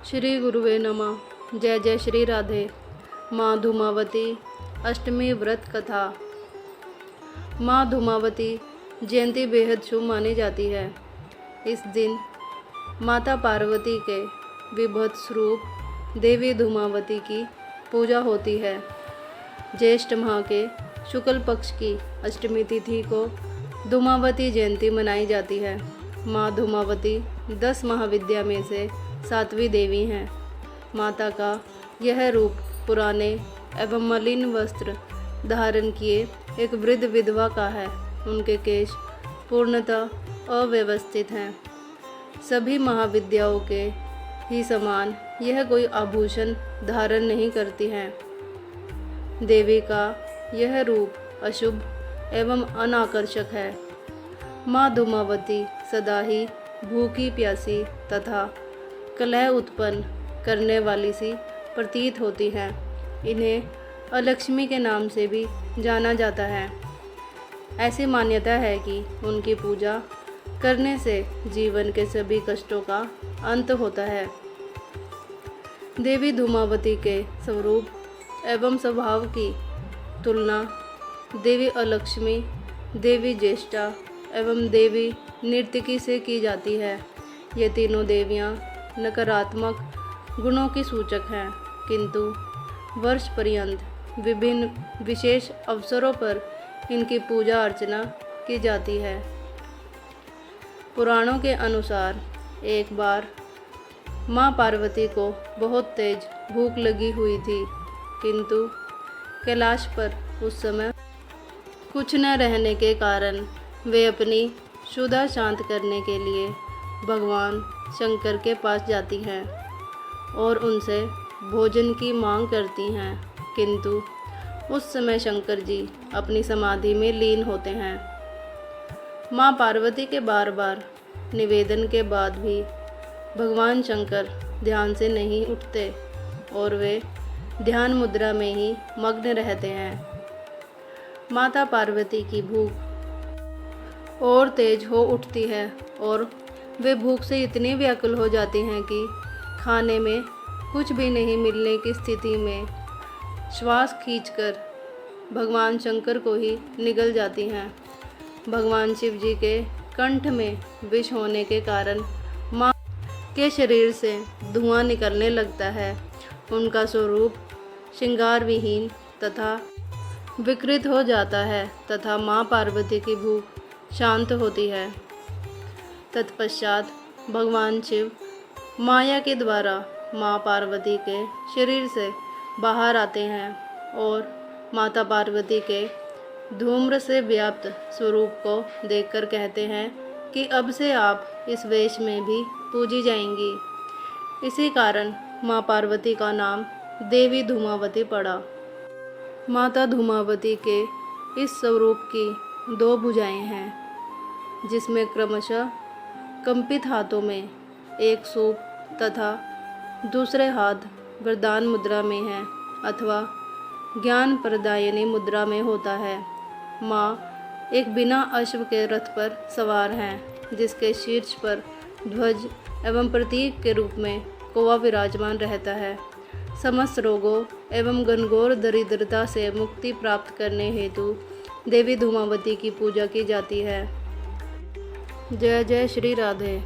श्री गुरुवे नमः। जय जय श्री राधे। माँ धूमावती अष्टमी व्रत कथा। माँ धूमावती जयंती बेहद शुभ मानी जाती है। इस दिन माता पार्वती के विभूत स्वरूप देवी धूमावती की पूजा होती है। ज्येष्ठ माह के शुक्ल पक्ष की अष्टमी तिथि को धूमावती जयंती मनाई जाती है। माँ धूमावती 10 महाविद्या में से 7वीं देवी हैं। माता का यह रूप पुराने एवं मलिन वस्त्र धारण किए एक वृद्ध विधवा का है। उनके केश पूर्णतः अव्यवस्थित हैं। सभी महाविद्याओं के ही समान यह कोई आभूषण धारण नहीं करती हैं। देवी का यह रूप अशुभ एवं अनाकर्षक है। माँ धूमावती सदा ही भूखी प्यासी तथा कलह उत्पन्न करने वाली सी प्रतीत होती हैं। इन्हें अलक्ष्मी के नाम से भी जाना जाता है। ऐसी मान्यता है कि उनकी पूजा करने से जीवन के सभी कष्टों का अंत होता है। देवी धूमावती के स्वरूप एवं स्वभाव की तुलना देवी अलक्ष्मी, देवी ज्येष्ठा एवं देवी नर्तकी से की जाती है। ये तीनों देवियाँ नकारात्मक गुणों की सूचक हैं, किंतु वर्ष पर्यंत विभिन्न विशेष अवसरों पर इनकी पूजा अर्चना की जाती है। पुराणों के अनुसार एक बार माँ पार्वती को बहुत तेज भूख लगी हुई थी, किंतु कैलाश पर उस समय कुछ न रहने के कारण वे अपनी क्षुधा शांत करने के लिए भगवान शंकर के पास जाती हैं और उनसे भोजन की मांग करती हैं, किंतु उस समय शंकर जी अपनी समाधि में लीन होते हैं। माँ पार्वती के बार बार निवेदन के बाद भी भगवान शंकर ध्यान से नहीं उठते और वे ध्यान मुद्रा में ही मग्न रहते हैं। माता पार्वती की भूख और तेज हो उठती है और वे भूख से इतनी व्याकुल हो जाती हैं कि खाने में कुछ भी नहीं मिलने की स्थिति में श्वास खींचकर भगवान शंकर को ही निगल जाती हैं। भगवान शिव जी के कंठ में विष होने के कारण माँ के शरीर से धुआं निकलने लगता है। उनका स्वरूप श्रृंगार विहीन तथा विकृत हो जाता है तथा माँ पार्वती की भूख शांत होती है। तत्पश्चात भगवान शिव माया के द्वारा माँ पार्वती के शरीर से बाहर आते हैं और माता पार्वती के धूम्र से व्याप्त स्वरूप को देखकर कहते हैं कि अब से आप इस वेश में भी पूजी जाएंगी। इसी कारण माँ पार्वती का नाम देवी धूमावती पड़ा। माता धूमावती के इस स्वरूप की 2 भुजाएं हैं, जिसमें क्रमशः कंपित हाथों में एक सूप तथा दूसरे हाथ वरदान मुद्रा में है अथवा ज्ञान प्रदायिनी मुद्रा में होता है। माँ एक बिना अश्व के रथ पर सवार हैं, जिसके शीर्ष पर ध्वज एवं प्रतीक के रूप में कौवा विराजमान रहता है। समस्त रोगों एवं घनघोर दरिद्रता से मुक्ति प्राप्त करने हेतु देवी धूमावती की पूजा की जाती है। जय जय श्री राधे।